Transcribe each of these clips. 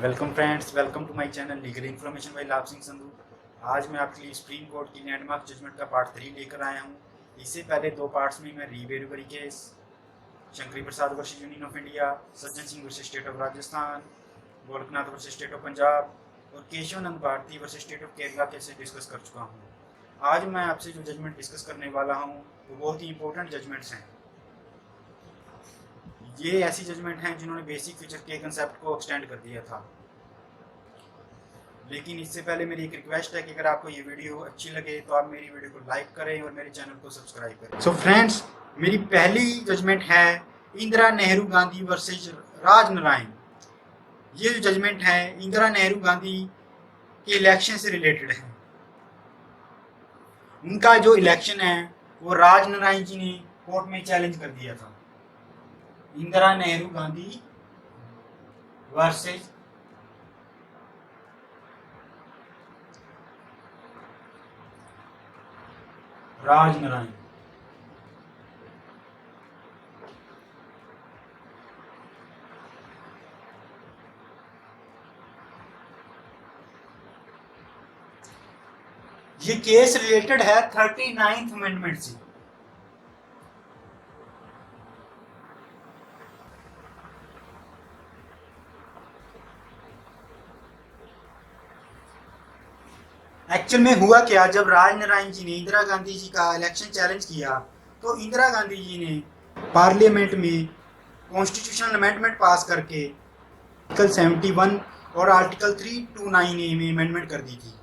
Welcome friends, welcome to my channel legal information by Labh Singh Sandhu. आज मैं आपके लिए सुप्रीम कोर्ट की लैंडमार्क जजमेंट का पार्ट 3 लेकर आया हूँ। इससे पहले दो पार्ट्स में मैं रीवेरिफरी case, Shankari Prasad versus union of India, Sajjan Singh versus state of Rajasthan, Golaknath versus state of Punjab और Kesavananda Bharati versus state of Kerala cases discuss कर चुका हूँ। आज मैं आपसे जो जजमेंट डिस्कस करने वाला हूँ वो बहुत ही इंपॉर्टेंट जजमेंट्स हैं। ये ऐसी जजमेंट हैं जिन्होंने बेसिक फीचर के कंसेप्ट को एक्सटेंड कर दिया था। लेकिन इससे पहले मेरी एक रिक्वेस्ट है कि अगर आपको ये वीडियो अच्छी लगे तो आप मेरी वीडियो को लाइक करें और मेरे चैनल को सब्सक्राइब करें। सो फ्रेंड्स, मेरी पहली जजमेंट है इंदिरा नेहरू गांधी वर्सेस राज नारायण। ये जो जजमेंट है इंदिरा नेहरू गांधी के इलेक्शन से रिलेटेड है। उनका जो इलेक्शन है वो राज नारायण जी ने कोर्ट में चैलेंज कर दिया था। इंदिरा नेहरू गांधी वर्सेस राज नारायण। ये केस रिलेटेड है 39th अमेंडमेंट से। एक्चुअल में हुआ क्या, जब राज नारायण जी ने इंदिरा गांधी जी का इलेक्शन चैलेंज किया तो इंदिरा गांधी जी ने पार्लियामेंट में कॉन्स्टिट्यूशनल अमेंडमेंट पास करके आर्टिकल 71 और आर्टिकल 329A में अमेंडमेंट कर दी थी।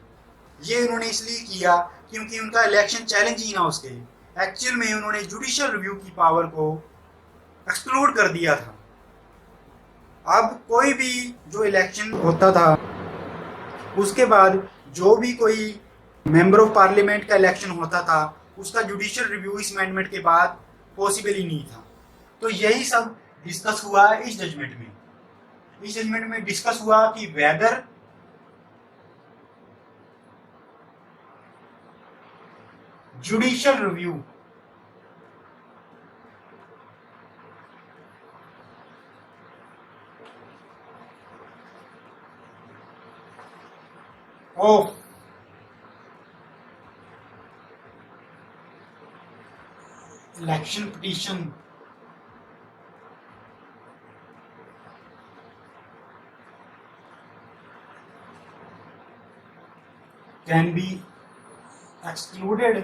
ये उन्होंने इसलिए किया क्योंकि उनका इलेक्शन चैलेंज ही ना हो सके। एक्चुअल में उन्होंने जुडिशियल रिव्यू की पावर को एक्सक्लूड कर दिया था। अब कोई भी जो इलेक्शन होता था उसके बाद जो भी कोई मेंबर ऑफ पार्लियामेंट का इलेक्शन होता था उसका जुडिशियल रिव्यू इस अमेंडमेंट के बाद पॉसिबल ही नहीं था। तो यही सब डिस्कस हुआ इस जजमेंट में। इस जजमेंट में डिस्कस हुआ कि whether judicial review of election petition can be excluded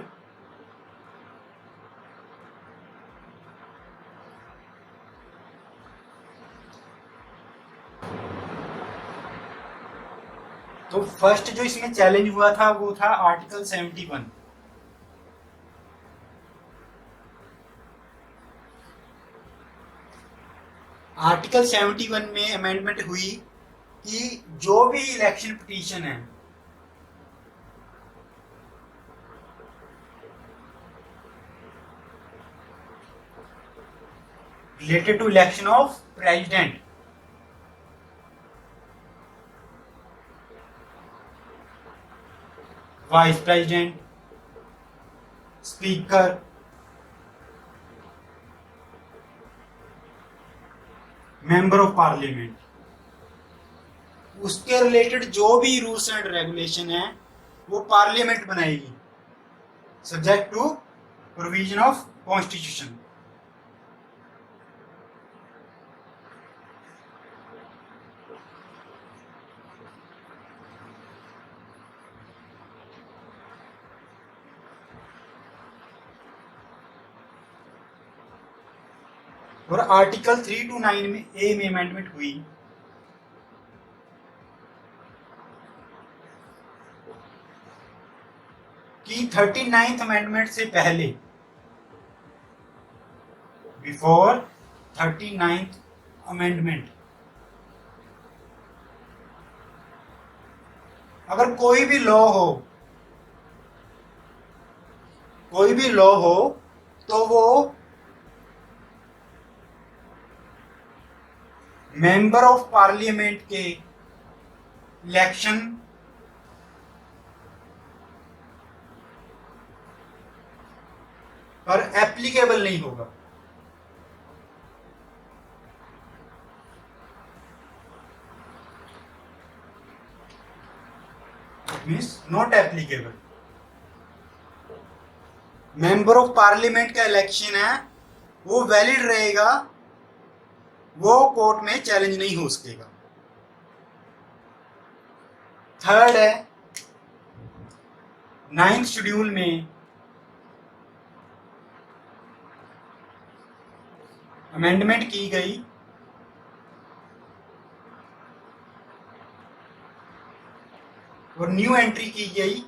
तो फर्स्ट जो इसमें चैलेंज हुआ था वो था आर्टिकल 71। आर्टिकल 71 में अमेंडमेंट हुई कि जो भी इलेक्शन पिटीशन है related to election of president, vice president, speaker, member of parliament, उसके रिलेटेड जो भी रूल्स एंड रेगुलेशन है वो पार्लियामेंट बनाएगी subject to provision of constitution. और आर्टिकल 329 में ए में अमेंडमेंट हुई कि 39th अमेंडमेंट से पहले, बिफोर 39th अमेंडमेंट, अगर कोई भी लॉ हो तो वो मेंबर ऑफ पार्लियामेंट के इलेक्शन पर एप्लीकेबल नहीं होगा। Means not applicable. Member of parliament का इलेक्शन है वो वैलिड रहेगा, वो कोर्ट में चैलेंज नहीं हो सकेगा। थर्ड है 9th शेड्यूल में अमेंडमेंट की गई और न्यू एंट्री की गई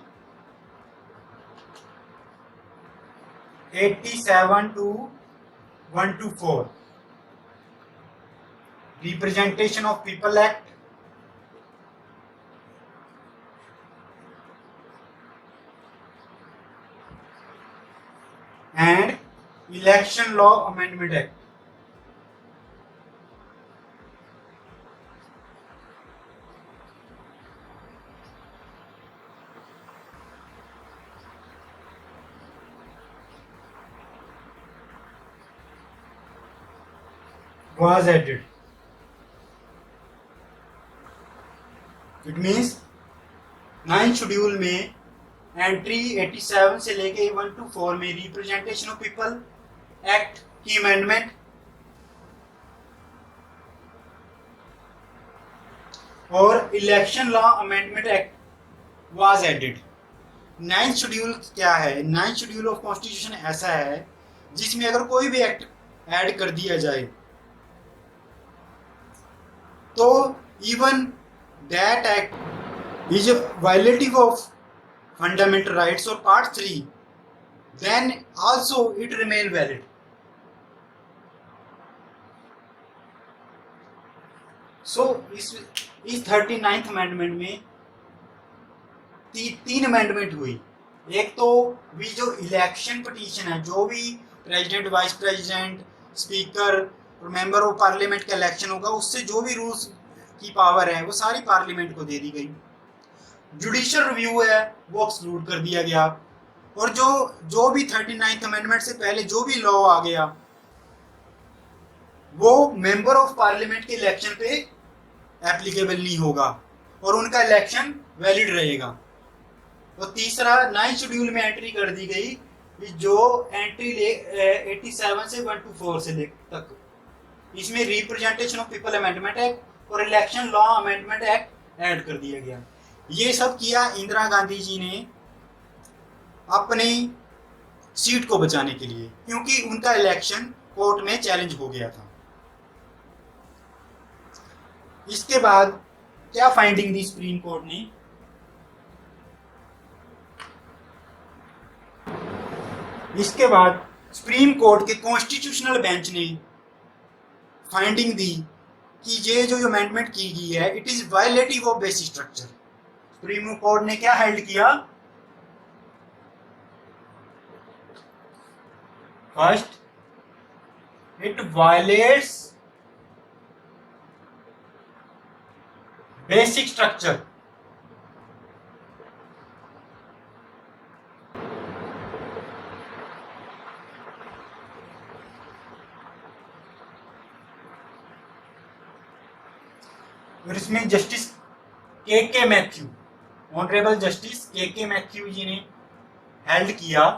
87 to 124 representation of people act and election law amendment act. was added. It means 9th schedule में एंट्री 87 से लेके 124 में रिप्रेजेंटेशन ऑफ पीपल एक्ट की अमेंडमेंट और election law amendment act was added. 9th schedule क्या है? 9th शेड्यूल ऑफ कॉन्स्टिट्यूशन ऐसा है जिसमें अगर कोई भी एक्ट ऐड कर दिया जाए तो even that act is violative of fundamental rights और part 3 then also it remain valid. So इस 39th अमेंडमेंट में तीन अमेंडमेंट हुई। एक तो भी जो इलेक्शन पिटीशन है, जो भी प्रेसिडेंट, वाइस प्रेसिडेंट, स्पीकर और मेंबर ऑफ पार्लियामेंट का इलेक्शन होगा, उससे जो भी रूल्स की पावर है वो सारी पार्लियामेंट को दे दी गई। जुडिशियल रिव्यू है वो एक्सक्लूड कर दिया गया और जो भी 39th अमेंडमेंट से पहले जो भी लॉ आ गया वो मेंबर ऑफ पार्लियामेंट के इलेक्शन पे एप्लीकेबल नहीं होगा और उनका इलेक्शन वैलिड रहेगा। और तीसरा 9th शेड्यूल में एंट्री कर दी गई जो एंट्री 87 से 124 से तक, इसमें representation of people amendment act और election law amendment act add कर दिया गया। ये सब किया इंदिरा गांधी जी ने अपनी सीट को बचाने के लिए, क्योंकि उनका इलेक्शन कोर्ट में चैलेंज हो गया था। इसके बाद क्या फाइंडिंग दी सुप्रीम कोर्ट ने? इसके बाद सुप्रीम कोर्ट के कॉन्स्टिट्यूशनल बेंच ने फाइंडिंग दी कि ये जो अमेंडमेंट की गई है it is violative of basic structure. Supreme court ने क्या हेल्ड किया? First, it violets basic structure. और इसमें जस्टिस के मैथ्यू, ऑनरेबल जस्टिस के मैथ्यू जी ने हेल्ड किया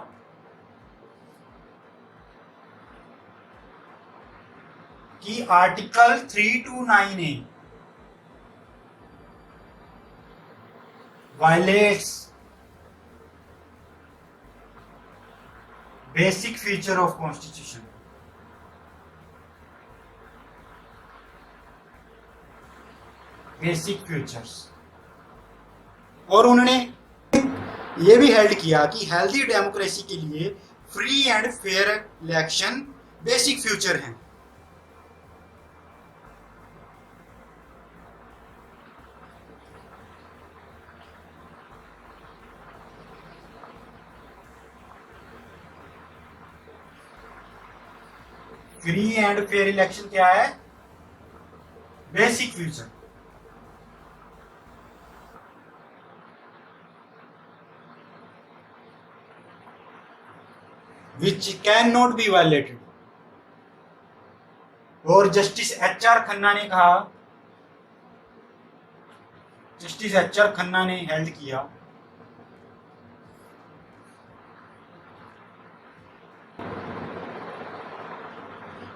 कि article 329A violets basic feature of constitution. Basic features. और उन्होंने ये भी हेल्ड किया कि हेल्दी डेमोक्रेसी के लिए free and fair election basic future हैं। फ्री एंड फेयर इलेक्शन क्या है? Basic future. which cannot be violated। और जस्टिस HR खन्ना ने कहा, जस्टिस HR खन्ना ने हेल्ड किया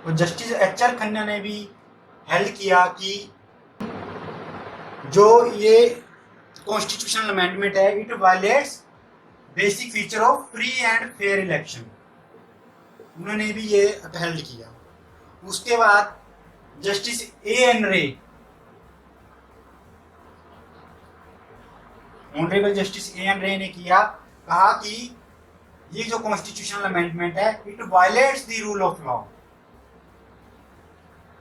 तो जस्टिस HR खन्ना ने भी हेल्ड किया कि जो ये कॉन्स्टिट्यूशनल अमेंडमेंट है it violets basic feature of free and fair election, उन्होंने भी ये अपहेल्ड किया। उसके बाद जस्टिस A.N. रे, ऑनरेबल जस्टिस A.N. रे ने कहा कि ये जो कॉन्स्टिट्यूशनल अमेंडमेंट है it violates the rule of law,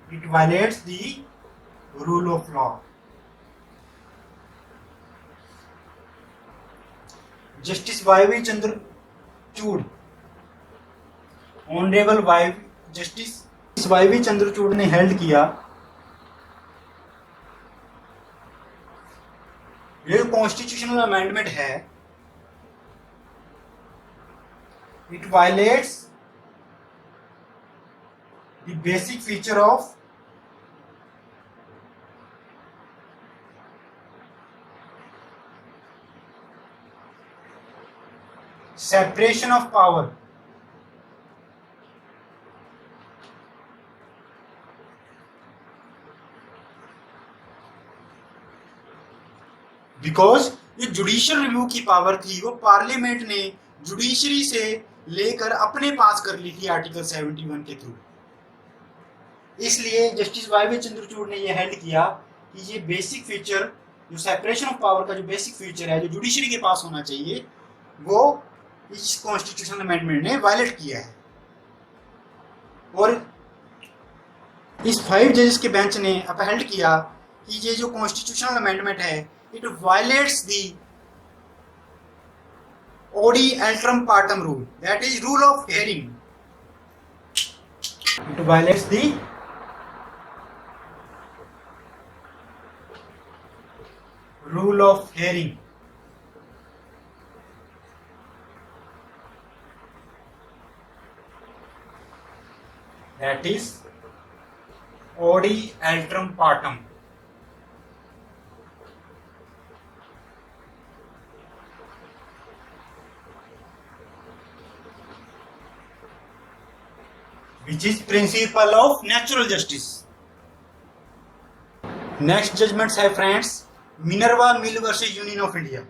it violates the rule of law. Justice YV Chandrachud, honourable justice YV Chandrachud ने हेल्ड किया ये कॉन्स्टिट्यूशनल अमेंडमेंट है it violates the basic feature of separation of power, because ये judicial review की power थी वो parliament ने judiciary से लेकर अपने पास कर ली थी आर्टिकल 71 के थ्रू। इसलिए जस्टिस वाईवी चंद्रचूड़ ने यह हेल्ड किया कि ये बेसिक फीचर जो सेपरेशन ऑफ पावर का जो बेसिक फीचर है जो जुडिशरी के पास होना चाहिए वो इस कॉन्स्टिट्यूशनल अमेंडमेंट ने वायलेट किया है। और इस 5 जजेस के बेंच ने अपहेल्ड किया कि ये जो कॉन्स्टिट्यूशनल अमेंडमेंट है it violates the audi alteram partem rule, that is rule of hearing, it violates the rule of hearing. That is Odi Altrum Partum. Which is principle of natural justice. Next judgments है friends, Minerva Mill versus Union of India.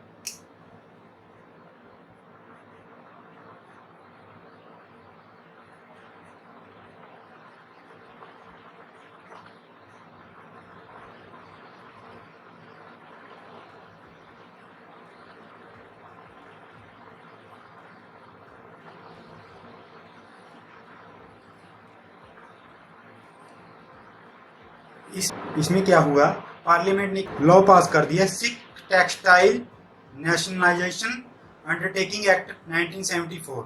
इसमें क्या हुआ, parliament ने law पास कर दिया Sikh textile nationalisation undertaking act 1974।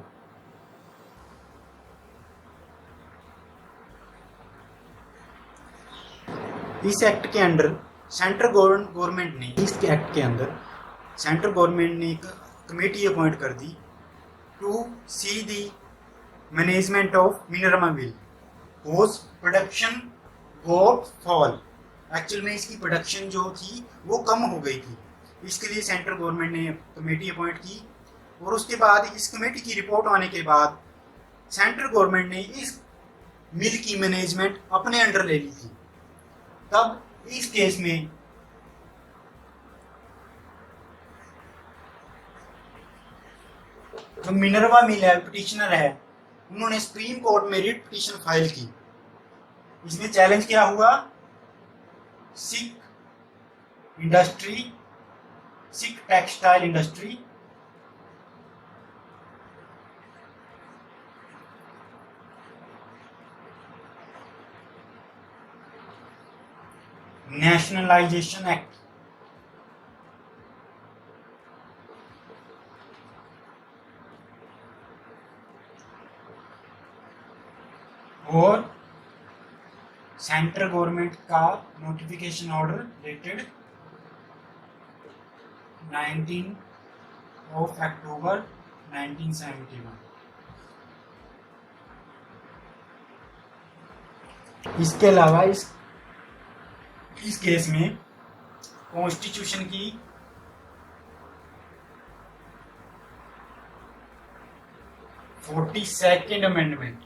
इस act के under central government ने इस एक्ट के अंदर सेंट्रल गवर्नमेंट ने एक कमेटी अपॉइंट कर दी to see the management of Minerva mill whose production got fall. Actual में इसकी प्रोडक्शन जो थी वो कम हो गई थी, इसके लिए सेंट्रल गवर्नमेंट ने कमेटी अपॉइंट की और उसके बाद इस कमेटी की रिपोर्ट आने के बाद सेंट्रल गवर्नमेंट ने इस मिल की मैनेजमेंट अपने अंडर ले ली थी। तब इस केस में जो मिनरवा मिल है पिटिशनर है उन्होंने सुप्रीम कोर्ट में रिट पिटिशन फाइल की। इसमें चैलेंज क्या हुआ, Sikh industry, Sikh textile industry nationalisation act और सेंट्रल गवर्नमेंट का नोटिफिकेशन ऑर्डर डेटेड 19 अक्टूबर 1971। इसके अलावा इस केस में कॉन्स्टिट्यूशन की 42nd अमेंडमेंट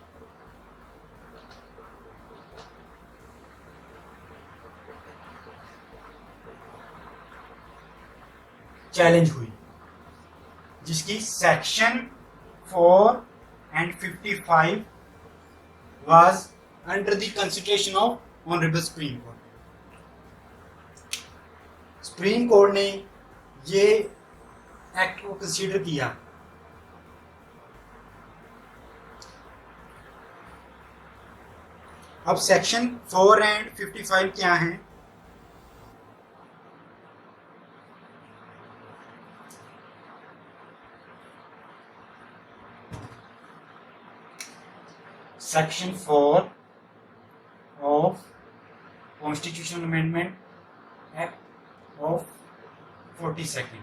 चैलेंज हुई, जिसकी section 4 and 55 was under the consideration of Honorable Supreme Court. Supreme court ने ये एक्ट को कंसीडर किया। अब सेक्शन 4 and 55 क्या हैं? Section 4 of constitutional amendment act of 42nd,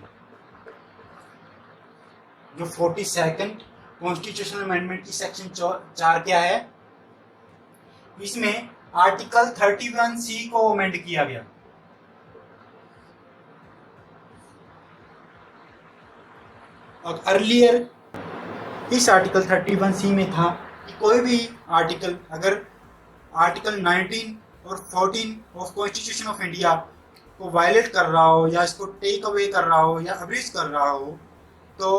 जो 42nd कॉन्स्टिट्यूशनल अमेंडमेंट की सेक्शन 4 क्या है? इसमें आर्टिकल 31C को अमेंड किया गया। और अर्लियर इस आर्टिकल 31C में था कि कोई भी आर्टिकल अगर आर्टिकल 19 और 14 ऑफ कॉन्स्टिट्यूशन ऑफ इंडिया को वायलेट कर रहा हो या इसको टेक अवे कर रहा हो या अब्रीज कर रहा हो तो,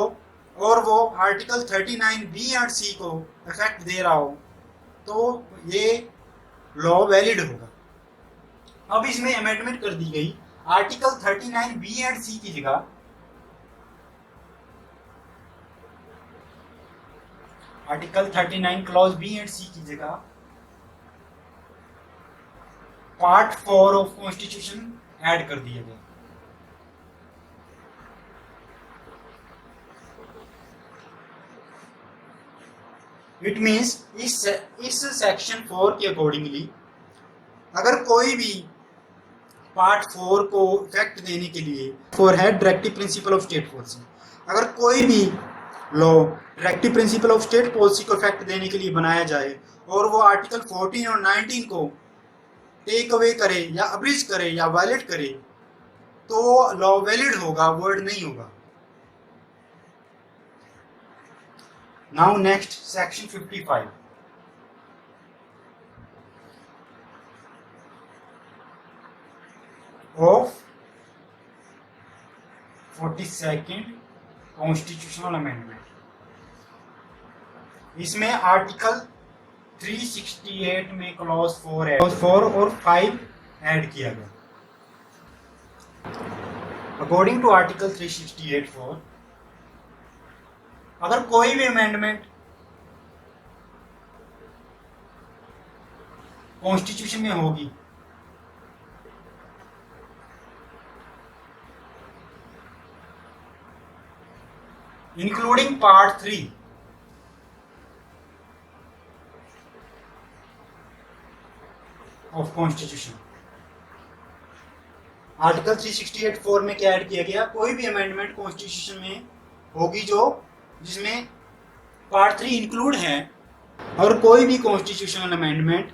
और वो आर्टिकल 39B और C को इफेक्ट दे रहा हो तो ये लॉ वैलिड होगा। अब इसमें अमेंडमेंट कर दी गई, आर्टिकल 39B एंड C की जगह article 39 clause B and C की जगह पार्ट 4 ऑफ कॉन्स्टिट्यूशन ऐड कर दिया गया। इट मीन्स इस सेक्शन 4 के अकॉर्डिंगली अगर कोई भी पार्ट 4 को इफेक्ट देने के लिए फॉर है directive principle of state policy, अगर कोई भी law directive principle of state policy को इफेक्ट देने के लिए बनाया जाए और वो आर्टिकल 14 और 19 को टेक अवे करे या अब्रीज करे या वायलेट करे तो लॉ वैलिड होगा, वर्ड नहीं होगा। Now next section 55 of 42nd constitutional amendment. इसमें आर्टिकल 368 में क्लॉज 4 और 5 ऐड किया गया। अकॉर्डिंग टू आर्टिकल 368(4) अगर कोई भी अमेंडमेंट कॉन्स्टिट्यूशन में होगी including part 3 of constitution, article 368(4) में क्या ऐड किया गया? कोई भी अमेंडमेंट कॉन्स्टिट्यूशन में होगी जो जिसमें पार्ट 3 इंक्लूड है, और कोई भी कॉन्स्टिट्यूशनल अमेंडमेंट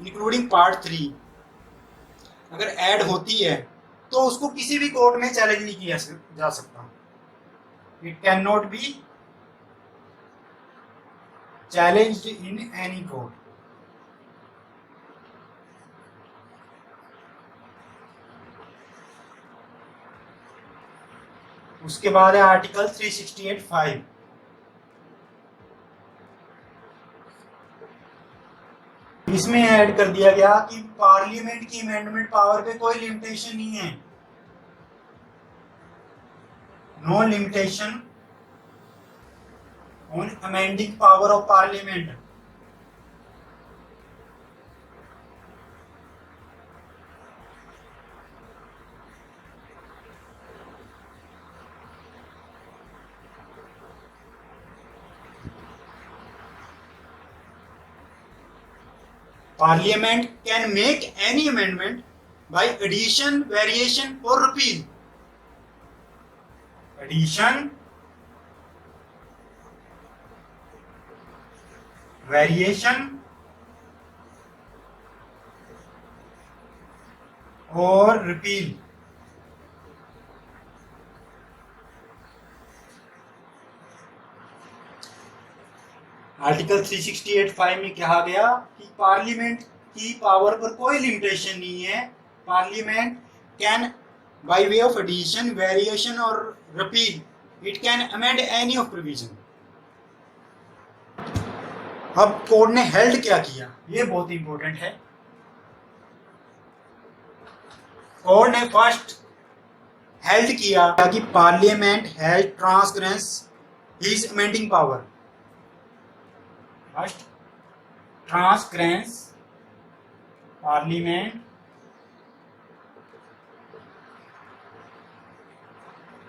इंक्लूडिंग पार्ट 3 अगर ऐड होती है तो उसको किसी भी कोर्ट में चैलेंज नहीं किया जा सकता। It can not B challenged in any court. उसके बाद है आर्टिकल 368(5). इसमें ऐड कर दिया गया कि पार्लियामेंट की अमेंडमेंट पावर पे कोई लिमिटेशन नहीं है, no limitation on amending power of parliament. Parliament can make any amendment by addition, variation or repeal. Addition, variation or repeal. Article 368(5) में कहा गया कि पार्लियामेंट की पावर पर कोई लिमिटेशन नहीं है। Parliament can by way of addition, variation or repeal, it can amend any of provision. अब कोर्ट ने हेल्ड क्या किया, ये बहुत इंपॉर्टेंट है। कोर्ट ने फर्स्ट हेल्ड किया कि parliament has transgress his amending power. First transgress parliament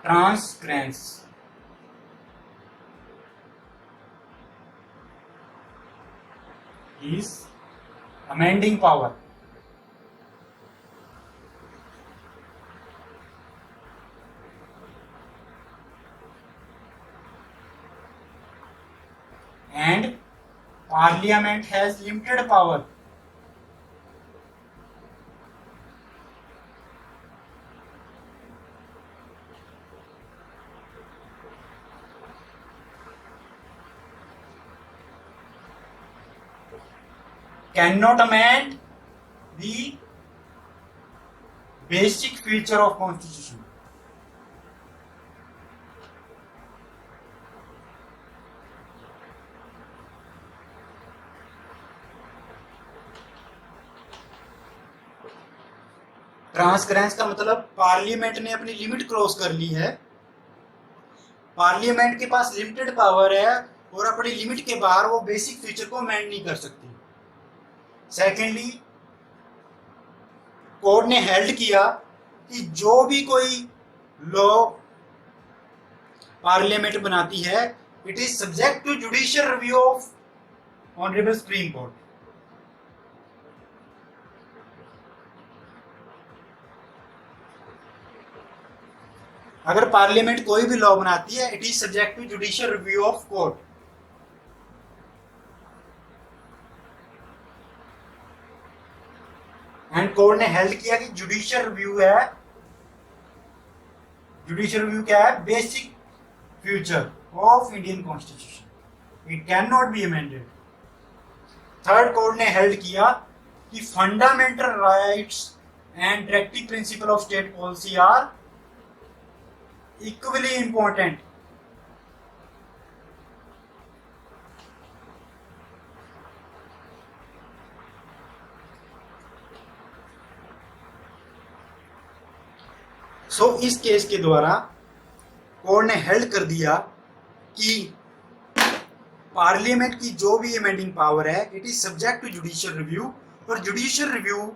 transgress is amending power and parliament has limited power cannot amend the basic feature of constitution. Transgress का मतलब पार्लियामेंट ने अपनी limit cross कर ली है। Parliament के पास limited power है और अपनी लिमिट के बाहर वो बेसिक फीचर को अमेंड नहीं कर सकती। सेकेंडली, कोर्ट ने हेल्ड किया कि जो भी कोई लॉ पार्लियामेंट बनाती है, it is subject to judicial review of honourable supreme Court. अगर पार्लियामेंट कोई भी लॉ बनाती है, it is subject to judicial review of court. And court ने हेल्ड किया कि जुडिशियल रिव्यू है, जुडिशियल रिव्यू क्या है, basic future of Indian constitution, it can not be amended. Third, court ने हेल्ड किया कि fundamental rights and directive principle of state policy are equally important. सो इस केस के द्वारा कोर्ट ने हेल्ड कर दिया कि पार्लियामेंट की जो भी अमेंडिंग पावर है, it is subject to judicial review, और जुडिशियल रिव्यू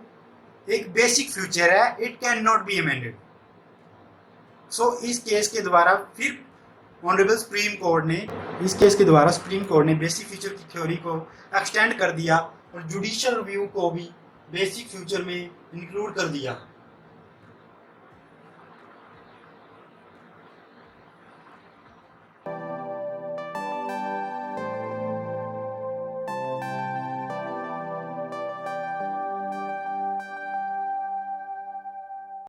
एक बेसिक फ्यूचर है, it can not be amended. So इस केस के द्वारा फिर ऑनरेबल सुप्रीम कोर्ट ने बेसिक फ्यूचर की थ्योरी को एक्सटेंड कर दिया और जुडिशियल रिव्यू को भी बेसिक फ्यूचर में इंक्लूड कर दिया।